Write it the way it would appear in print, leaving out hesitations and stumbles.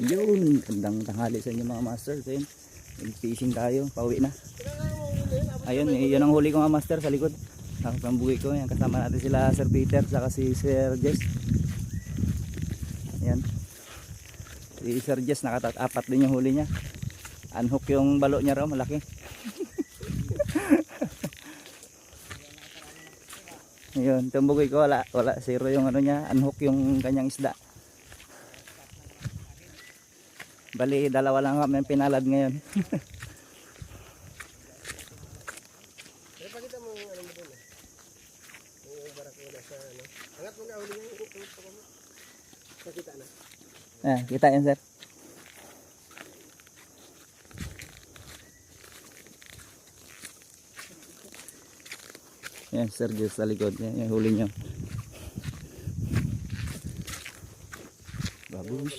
Yun, gandang tanghali sa inyo mga master. So yun, fishing tayo, pauwi na. Ayun, yun ang huli ko nga master sa likod. Nakapambuhi ko, yan, kasama natin sila Sir Peter saka si Sir Jess. Yan. Si Sir Jess nakatapat din yung huli niya. Unhook yung balo niya raw, malaki. Ayun, tumbugoy ko wala zero yung ano niya, unhook yung kanyang isda. Bali, dalawa lang kami pinalad ngayon. Pakita mo yung ano mo dun. Yung barakuda sa ano. Angat mo nga uli niya yung mo. Nakita na. Kita yan sir. Yan, Sir Jess sa likod. Yan, yung huli niyo. Babush.